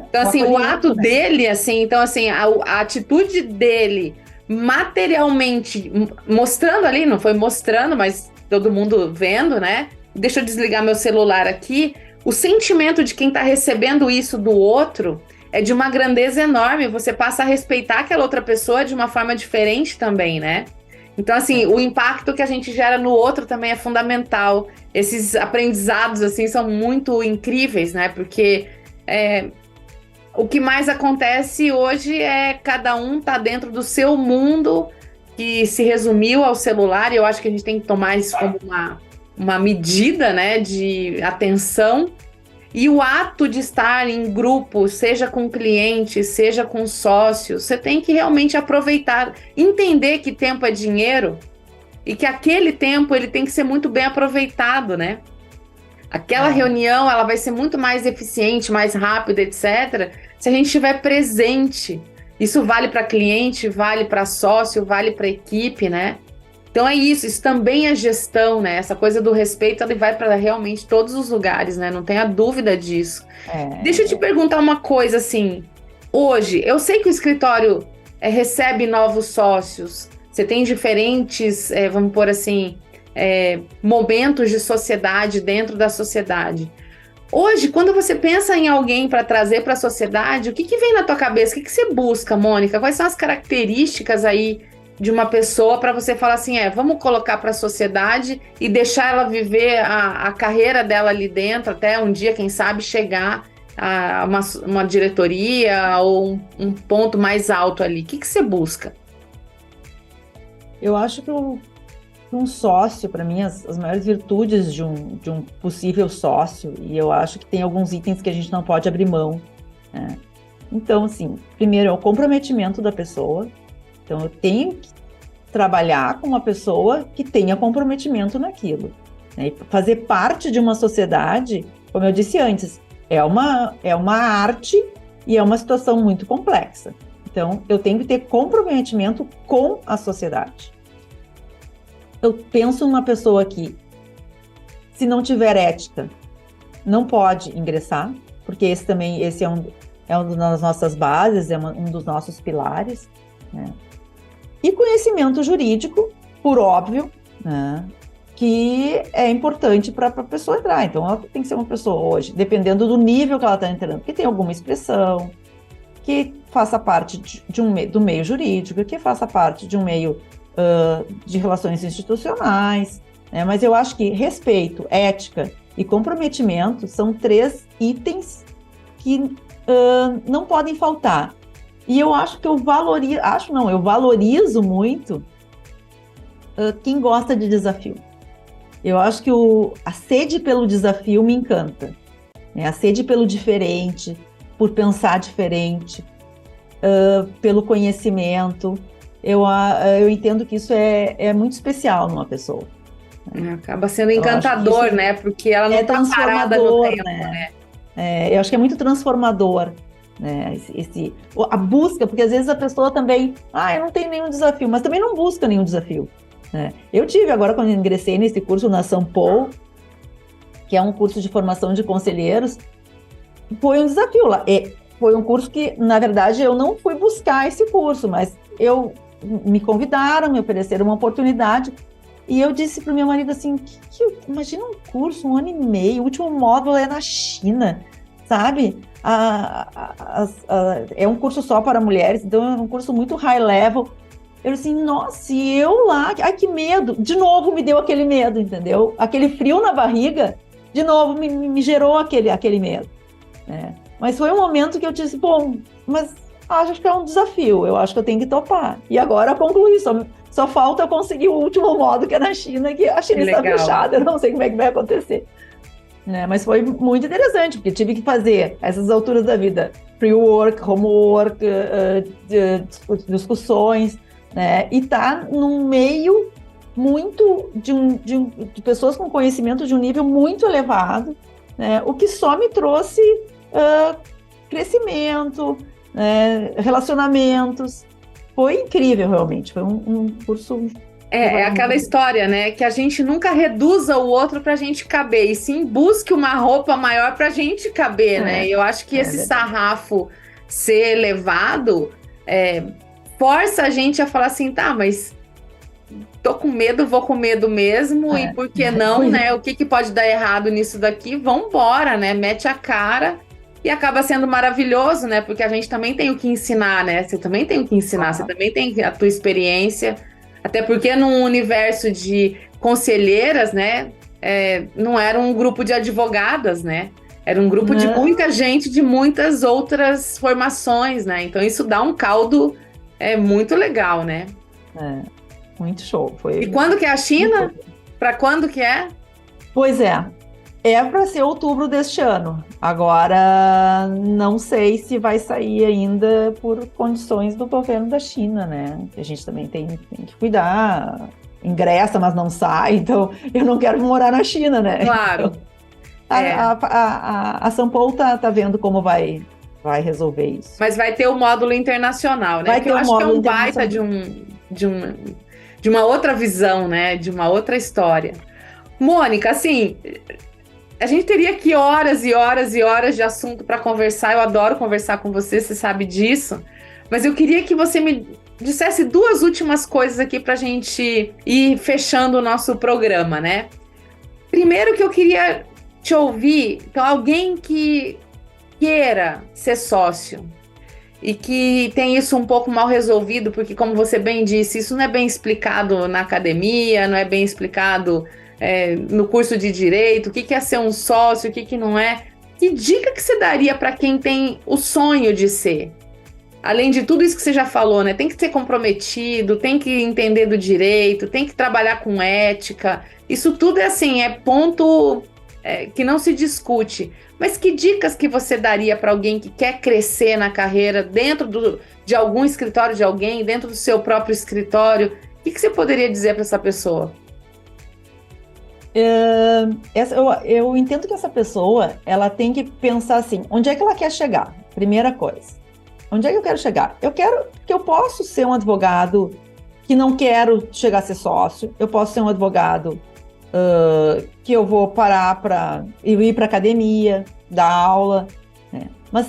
Então, assim, o ato dele, assim, então, assim, a atitude dele materialmente mostrando ali, não foi mostrando, mas todo mundo vendo, né? Deixa eu desligar meu celular aqui. O sentimento de quem tá recebendo isso do outro é de uma grandeza enorme. Você passa a respeitar aquela outra pessoa de uma forma diferente também, né? Então, assim, o impacto que a gente gera no outro também é fundamental. Esses aprendizados, assim, são muito incríveis, né? Porque o que mais acontece hoje é cada um tá dentro do seu mundo, que se resumiu ao celular, e eu acho que a gente tem que tomar isso como uma medida, né, de atenção. E o ato de estar em grupo, seja com clientes, seja com sócios, você tem que realmente aproveitar, entender que tempo é dinheiro e que aquele tempo ele tem que ser muito bem aproveitado, né? Aquela reunião ela vai ser muito mais eficiente, mais rápida, etc., se a gente estiver presente. Isso vale para cliente, vale para sócio, vale para equipe, né? Então é isso também é gestão, né? Essa coisa do respeito, ele vai para realmente todos os lugares, né? Não tenha dúvida disso. Deixa eu te perguntar uma coisa, assim. Hoje, eu sei que o escritório recebe novos sócios, você tem diferentes, vamos pôr assim, momentos de sociedade dentro da sociedade. Hoje, quando você pensa em alguém para trazer para a sociedade, o que vem na tua cabeça? O que você busca, Mônica? Quais são as características aí de uma pessoa para você falar assim, vamos colocar para a sociedade e deixar ela viver a carreira dela ali dentro, até um dia, quem sabe, chegar a uma diretoria ou um ponto mais alto ali. O que você busca? Eu acho que um sócio, para mim, as maiores virtudes de um possível sócio, e eu acho que tem alguns itens que a gente não pode abrir mão, né? Então, assim, primeiro é o comprometimento da pessoa. Então, eu tenho que trabalhar com uma pessoa que tenha comprometimento naquilo, né? E fazer parte de uma sociedade, como eu disse antes, é uma arte e é uma situação muito complexa. Então, eu tenho que ter comprometimento com a sociedade. Eu penso numa pessoa que, se não tiver ética, não pode ingressar, porque esse é uma das nossas bases, um dos nossos pilares, né? E conhecimento jurídico, por óbvio, né? que é importante para a pessoa entrar. Então, ela tem que ser uma pessoa hoje, dependendo do nível que ela está entrando, que tem alguma expressão, que faça parte do meio jurídico, que faça parte de um meio de relações institucionais, né? Mas eu acho que respeito, ética e comprometimento são 3 itens que não podem faltar. E eu acho que eu valorizo muito quem gosta de desafio. Eu acho que a sede pelo desafio me encanta, né? A sede pelo diferente, por pensar diferente, pelo conhecimento. Eu entendo que isso é muito especial numa pessoa. Acaba sendo encantador, né? Porque ela não está parada no tempo, né? Eu acho que é muito transformador, né? A busca, porque às vezes a pessoa também, eu não tenho nenhum desafio, mas também não busca nenhum desafio, né? Eu tive agora, quando ingressei nesse curso na São Paulo, que é um curso de formação de conselheiros, foi um desafio lá. Foi um curso que, na verdade, eu não fui buscar esse curso, mas me convidaram, me ofereceram uma oportunidade, e eu disse para o meu marido assim, imagina um curso, 1 ano e meio, o último módulo é na China, sabe? É um curso só para mulheres, então é um curso muito high level. Eu disse assim, nossa, e eu lá, ai que medo, de novo me deu aquele medo, entendeu? Aquele frio na barriga, de novo me gerou aquele medo, né? Mas foi um momento que eu disse, bom, mas acho que é um desafio, eu acho que eu tenho que topar. E agora eu concluí, só falta eu conseguir o último módulo, que é na China, que a China está fechada, eu não sei como é que vai acontecer. Né? Mas foi muito interessante, porque tive que fazer, essas alturas da vida, pre-work, homework, discussões, né? E tá num meio muito de pessoas com conhecimento de um nível muito elevado, né? O que só me trouxe crescimento, relacionamentos. Foi incrível, realmente. Foi um curso... É aquela história, né? Que a gente nunca reduza o outro para a gente caber, e sim busque uma roupa maior para a gente caber, né? E eu acho que esse sarrafo ser elevado força a gente a falar assim, tá, mas tô com medo, vou com medo mesmo, e por que não, né? O que pode dar errado nisso daqui? Vambora, né? Mete a cara. E acaba sendo maravilhoso, né? Porque a gente também tem o que ensinar, né? Você também tem o que ensinar, você também tem a tua experiência. Até porque num universo de conselheiras, né? Não era um grupo de advogadas, né? Era um grupo de muita gente, de muitas outras formações, né? Então isso dá um caldo muito legal, né? Muito show. E quando que é a China? Para quando que é? Pois é. É para ser outubro deste ano. Agora, não sei se vai sair ainda por condições do governo da China, né? A gente também tem que cuidar. Ingressa, mas não sai. Então, eu não quero morar na China, né? Claro. A São Paulo tá vendo como vai resolver isso. Mas vai ter o módulo internacional, né? Vai ter eu acho que é um baita de uma outra visão, né? De uma outra história. Mônica, assim... A gente teria aqui horas e horas e horas de assunto para conversar. Eu adoro conversar com você, você sabe disso. Mas eu queria que você me dissesse 2 últimas coisas aqui para a gente ir fechando o nosso programa, né? Primeiro que eu queria te ouvir, então, alguém que queira ser sócio e que tem isso um pouco mal resolvido, porque, como você bem disse, isso não é bem explicado na academia, não é bem explicado... no curso de direito, o que é ser um sócio, o que não é. Que dica que você daria para quem tem o sonho de ser? Além de tudo isso que você já falou, né? Tem que ser comprometido, tem que entender do direito, tem que trabalhar com ética. Isso tudo é ponto que não se discute. Mas que dicas que você daria para alguém que quer crescer na carreira dentro de algum escritório de alguém, dentro do seu próprio escritório? O que você poderia dizer para essa pessoa? Eu entendo que essa pessoa, ela tem que pensar assim, onde é que ela quer chegar? Primeira coisa, onde é que eu quero chegar? Eu posso ser um advogado que não quero chegar a ser sócio, eu posso ser um advogado que eu vou parar para ir para academia, dar aula, né? Mas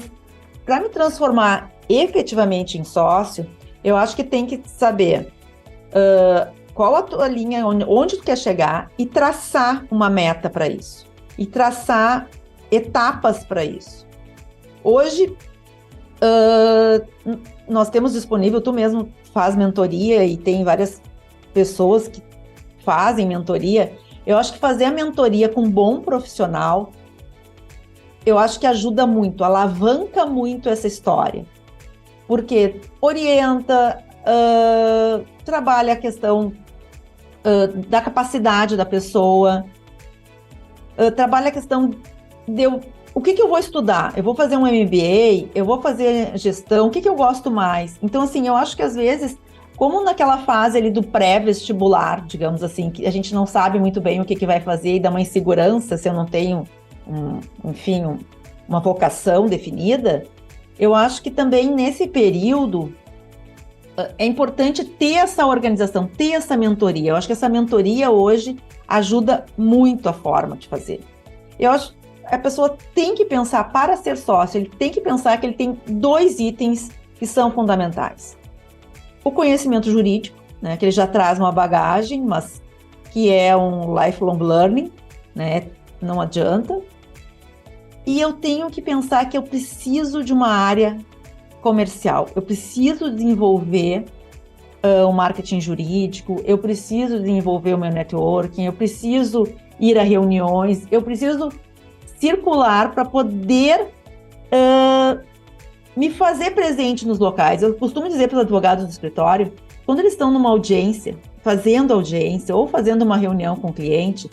para me transformar efetivamente em sócio, eu acho que tem que saber qual a tua linha, onde tu quer chegar e traçar uma meta para isso. E traçar etapas para isso. Hoje, nós temos disponível, tu mesmo faz mentoria e tem várias pessoas que fazem mentoria. Eu acho que fazer a mentoria com um bom profissional, eu acho que ajuda muito, alavanca muito essa história. Porque orienta, trabalha a questão da capacidade da pessoa, trabalha a questão de o que eu vou estudar? Eu vou fazer um MBA? Eu vou fazer gestão? O que eu gosto mais? Então, assim, eu acho que às vezes, como naquela fase ali do pré-vestibular, digamos assim, que a gente não sabe muito bem o que vai fazer e dá uma insegurança se eu não tenho, uma vocação definida, eu acho que também nesse período é importante ter essa organização, ter essa mentoria. Eu acho que essa mentoria hoje ajuda muito a forma de fazer. Eu acho que a pessoa tem que pensar, para ser sócio, ele tem que pensar que ele tem 2 itens que são fundamentais. O conhecimento jurídico, né, que ele já traz uma bagagem, mas que é um lifelong learning, né, não adianta. E eu tenho que pensar que eu preciso de uma área comercial, eu preciso desenvolver o marketing jurídico, eu preciso desenvolver o meu networking, eu preciso ir a reuniões, eu preciso circular para poder me fazer presente nos locais. Eu costumo dizer para os advogados do escritório, quando eles estão numa audiência, fazendo audiência ou fazendo uma reunião com o cliente,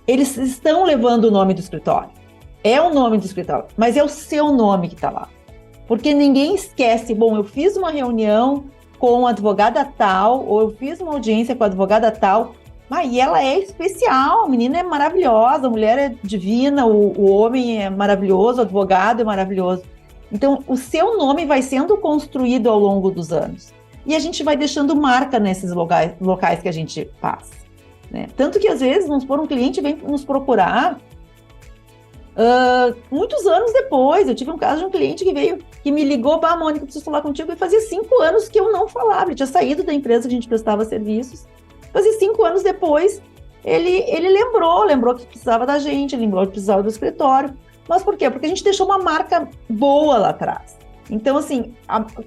eles estão levando o nome do escritório. É o nome do escritório, mas é o seu nome que está lá. Porque ninguém esquece, bom, eu fiz uma reunião com a advogada tal, ou eu fiz uma audiência com a advogada tal, e ela é especial, a menina é maravilhosa, a mulher é divina, o homem é maravilhoso, o advogado é maravilhoso. Então, o seu nome vai sendo construído ao longo dos anos. E a gente vai deixando marca nesses locais que a gente passa, né? Tanto que, às vezes, vamos supor, um cliente vem nos procurar muitos anos depois. Eu tive um caso de um cliente que me ligou, Mônica, preciso falar contigo, e fazia 5 anos que eu não falava, ele tinha saído da empresa que a gente prestava serviços. Fazia 5 anos depois, ele lembrou que precisava da gente, lembrou que precisava do escritório. Mas por quê? Porque a gente deixou uma marca boa lá atrás. Então, assim,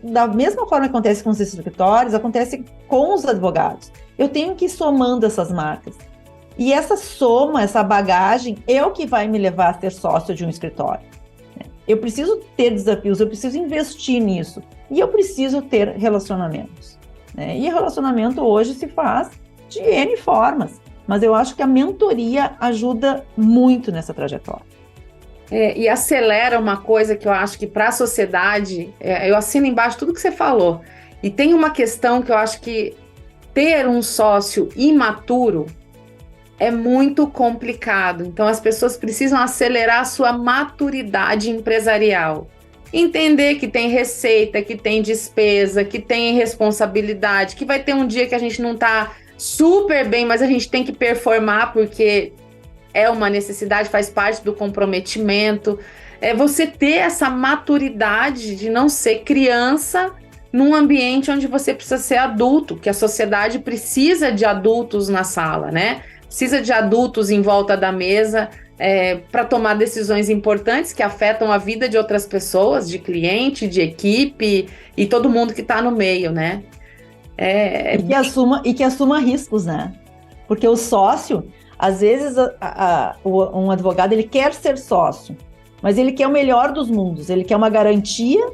da mesma forma que acontece com os escritórios, acontece com os advogados. Eu tenho que ir somando essas marcas. E essa soma, essa bagagem, é o que vai me levar a ser sócio de um escritório. Eu preciso ter desafios, eu preciso investir nisso. E eu preciso ter relacionamentos. E relacionamento hoje se faz de N formas. Mas eu acho que a mentoria ajuda muito nessa trajetória. E acelera uma coisa que eu acho que para a sociedade, eu assino embaixo tudo que você falou. E tem uma questão que eu acho que ter um sócio imaturo é muito complicado. Então, as pessoas precisam acelerar a sua maturidade empresarial. Entender que tem receita, que tem despesa, que tem responsabilidade, que vai ter um dia que a gente não está super bem, mas a gente tem que performar porque é uma necessidade, faz parte do comprometimento. É você ter essa maturidade de não ser criança num ambiente onde você precisa ser adulto, que a sociedade precisa de adultos na sala, né? Precisa de adultos em volta da mesa para tomar decisões importantes que afetam a vida de outras pessoas, de cliente, de equipe e todo mundo que está no meio, né? E que assuma riscos, né? Porque o sócio, às vezes, um advogado, ele quer ser sócio, mas ele quer o melhor dos mundos, ele quer uma garantia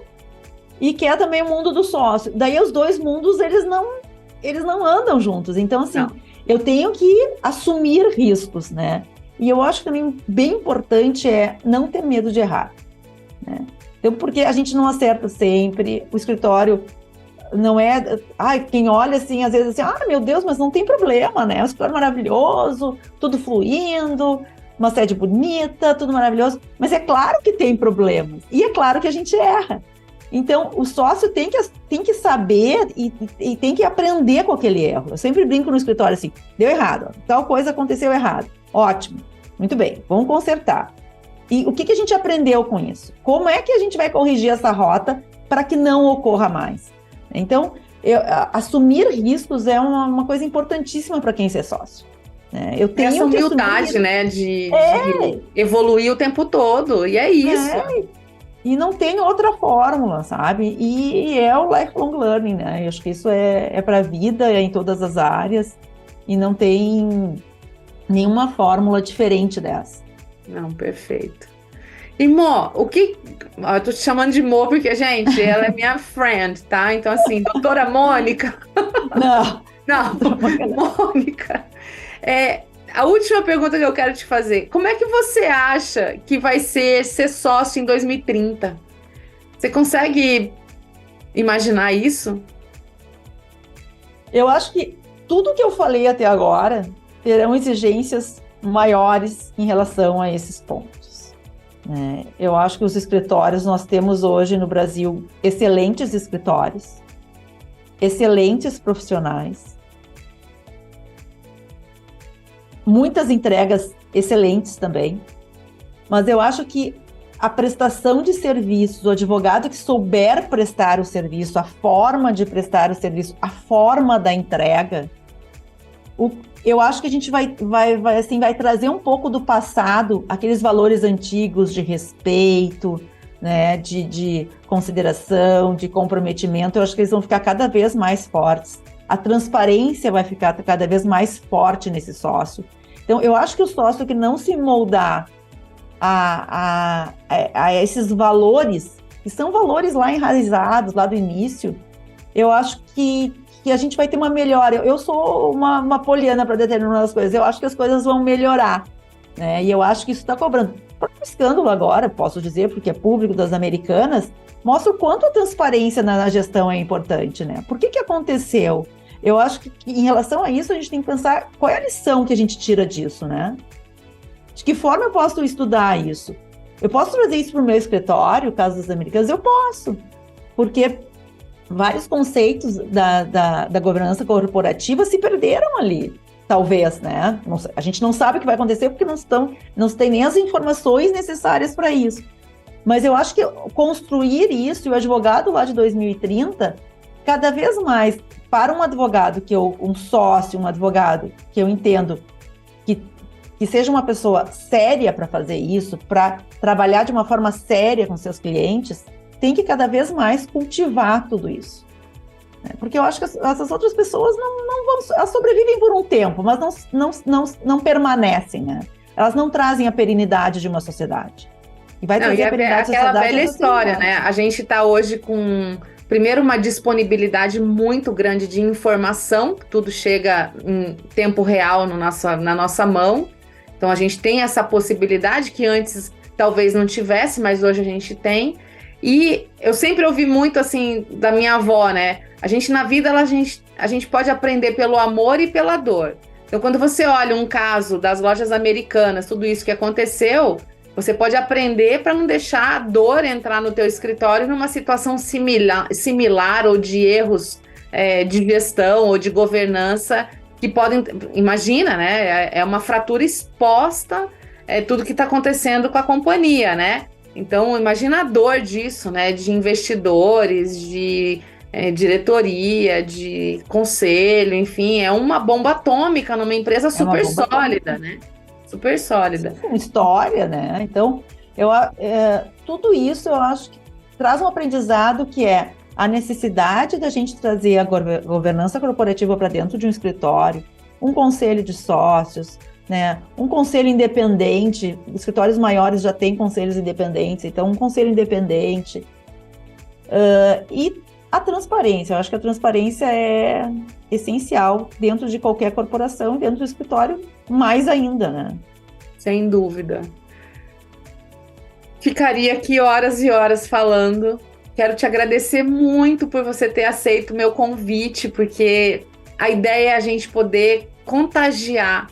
e quer também o mundo do sócio. Daí os 2 mundos, eles não andam juntos. Então, assim, eu tenho que assumir riscos, né? E eu acho que também bem importante é não ter medo de errar, né? Então, porque a gente não acerta sempre, o escritório não é... quem olha assim, às vezes assim, meu Deus, mas não tem problema, né? O escritório maravilhoso, tudo fluindo, uma sede bonita, tudo maravilhoso. Mas é claro que tem problemas. E é claro que a gente erra. Então, o sócio tem que saber e tem que aprender com aquele erro. Eu sempre brinco no escritório assim, deu errado, tal coisa aconteceu errado. Ótimo, muito bem, vamos consertar. E o que a gente aprendeu com isso? Como é que a gente vai corrigir essa rota para que não ocorra mais? Então, assumir riscos é uma coisa importantíssima para quem ser sócio. Né? Eu tenho essa humildade, né, de evoluir o tempo todo, e é isso. E não tem outra fórmula, sabe? E é o lifelong learning, né? Eu acho que isso é para a vida, é em todas as áreas, e não tem nenhuma fórmula diferente dessa. Não, perfeito. E Mo, eu tô te chamando de Mo porque, gente, ela é minha friend, tá? Então, assim, doutora Mônica. Não, Mônica. A última pergunta que eu quero te fazer: como é que você acha que vai ser sócio em 2030? Você consegue imaginar isso? Eu acho que tudo que eu falei até agora terão exigências maiores em relação a esses pontos. Eu acho que os escritórios, nós temos hoje no Brasil excelentes escritórios, excelentes profissionais, muitas entregas excelentes também, mas eu acho que a prestação de serviços, o advogado que souber prestar o serviço, a forma de prestar o serviço, a forma da entrega, eu acho que a gente vai trazer um pouco do passado, aqueles valores antigos de respeito, né, de consideração, de comprometimento. Eu acho que eles vão ficar cada vez mais fortes. A transparência vai ficar cada vez mais forte nesse sócio. Então, eu acho que o sócio que não se moldar a esses valores, que são valores lá enraizados, lá do início, eu acho que a gente vai ter uma melhora. Eu sou uma poliana para determinadas coisas. Eu acho que as coisas vão melhorar, né? E eu acho que isso está cobrando. O próprio escândalo agora, posso dizer, porque é público, das Americanas, mostra o quanto a transparência na gestão é importante, né? Por que aconteceu? Eu acho que em relação a isso, a gente tem que pensar qual é a lição que a gente tira disso, né? De que forma eu posso estudar isso? Eu posso trazer isso para o meu escritório, caso das Americanas? Eu posso, porque vários conceitos da governança corporativa se perderam ali, talvez, né? A gente não sabe o que vai acontecer porque não se tem nem as informações necessárias para isso. Mas eu acho que construir isso, e o advogado lá de 2030, cada vez mais, para um advogado, um sócio, um advogado que eu entendo que seja uma pessoa séria para fazer isso, para trabalhar de uma forma séria com seus clientes, tem que cada vez mais cultivar tudo isso. Porque eu acho que essas outras pessoas elas sobrevivem por um tempo, mas não permanecem, né? Elas não trazem a perenidade de uma sociedade. E vai trazer a perenidade da sociedade. Aquela velha história, né? A gente está hoje com, primeiro, uma disponibilidade muito grande de informação, tudo chega em tempo real na nossa mão. Então, a gente tem essa possibilidade que antes talvez não tivesse, mas hoje a gente tem. E eu sempre ouvi muito, assim, da minha avó, né? A gente, na vida, a gente pode aprender pelo amor e pela dor. Então, quando você olha um caso das lojas Americanas, tudo isso que aconteceu, você pode aprender para não deixar a dor entrar no teu escritório numa situação similar ou de erros de gestão ou de governança que podem... Imagina, né? É uma fratura exposta, tudo que está acontecendo com a companhia, né? Então, imagina a dor disso, né? De investidores, de diretoria, de conselho, enfim, é uma bomba atômica numa empresa super sólida, né? Super sólida. Sim, história, né? Então, tudo isso eu acho que traz um aprendizado que é a necessidade da gente trazer a governança corporativa para dentro de um escritório, um conselho de sócios, né? Um conselho independente. Escritórios maiores já têm conselhos independentes, então um conselho independente. E a transparência. Eu acho que a transparência é essencial dentro de qualquer corporação, dentro do escritório, mais ainda, né? Sem dúvida. Ficaria aqui horas e horas falando. Quero te agradecer muito por você ter aceito o meu convite, porque a ideia é a gente poder contagiar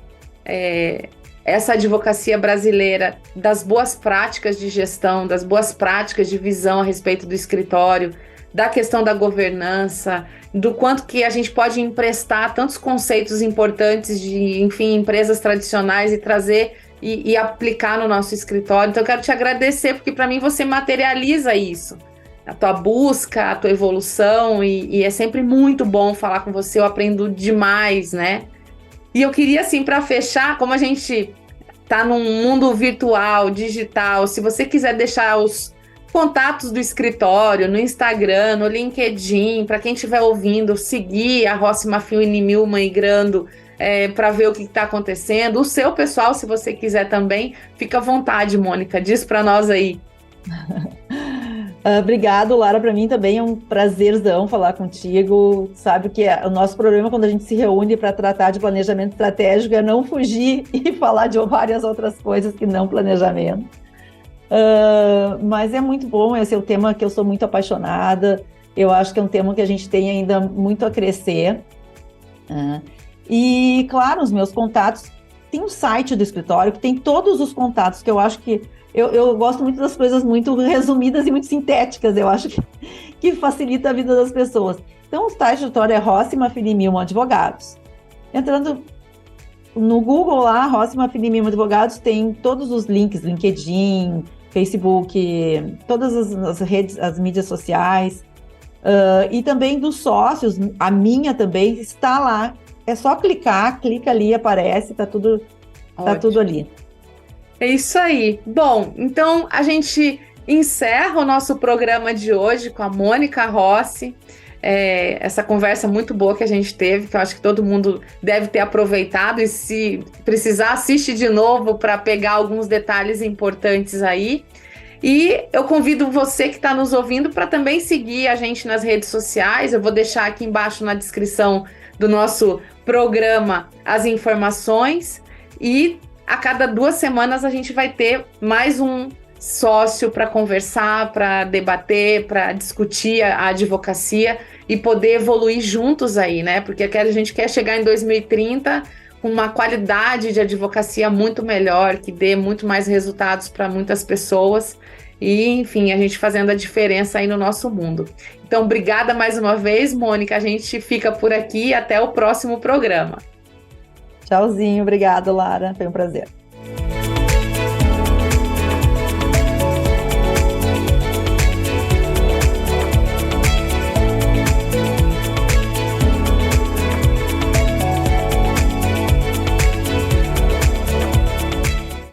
essa advocacia brasileira das boas práticas de gestão, das boas práticas de visão a respeito do escritório, da questão da governança, do quanto que a gente pode emprestar tantos conceitos importantes de, enfim, empresas tradicionais e trazer e aplicar no nosso escritório. Então, eu quero te agradecer, porque para mim você materializa isso. a tua busca, a tua evolução, e é sempre muito bom falar com você, eu aprendo demais, né? E eu queria, assim, para fechar, como a gente tá num mundo virtual, digital, se você quiser deixar os contatos do escritório no Instagram, no LinkedIn, para quem estiver ouvindo, seguir a Rossi Maffioni Milman e Grando, para ver o que está acontecendo. O seu pessoal, se você quiser também, fica à vontade, Mônica, diz para nós aí. Obrigado, Lara. Para mim também é um prazerzão falar contigo. Sabe que o nosso problema quando a gente se reúne para tratar de planejamento estratégico é não fugir e falar de várias outras coisas que não planejamento. Mas é muito bom, esse é o tema que eu sou muito apaixonada. Eu acho que é um tema que a gente tem ainda muito a crescer. E, claro, os meus contatos, tem um site do escritório que tem todos os contatos, que eu acho que eu gosto muito das coisas muito resumidas e muito sintéticas, eu acho que facilita a vida das pessoas. Então, o site do escritório é Rossi Maffioni Milman Advogados. Entrando no Google lá, Rossi Maffioni Milman Advogados, tem todos os links, LinkedIn, Facebook, todas as redes, as mídias sociais, e também dos sócios, a minha também está lá. É só clicar, clica ali, aparece, tá tudo ali. É isso aí. Bom, então a gente encerra o nosso programa de hoje com a Mônica Rossi. Essa conversa muito boa que a gente teve, que eu acho que todo mundo deve ter aproveitado, e se precisar, assiste de novo para pegar alguns detalhes importantes aí. E eu convido você que está nos ouvindo para também seguir a gente nas redes sociais. Eu vou deixar aqui embaixo na descrição do nosso programa as informações, e a cada 2 semanas a gente vai ter mais um sócio para conversar, para debater, para discutir a advocacia e poder evoluir juntos aí, né? Porque a gente quer chegar em 2030 com uma qualidade de advocacia muito melhor, que dê muito mais resultados para muitas pessoas e, enfim, a gente fazendo a diferença aí no nosso mundo. Então, obrigada mais uma vez, Mônica. A gente fica por aqui e até o próximo programa. Tchauzinho, obrigado, Lara. Foi um prazer.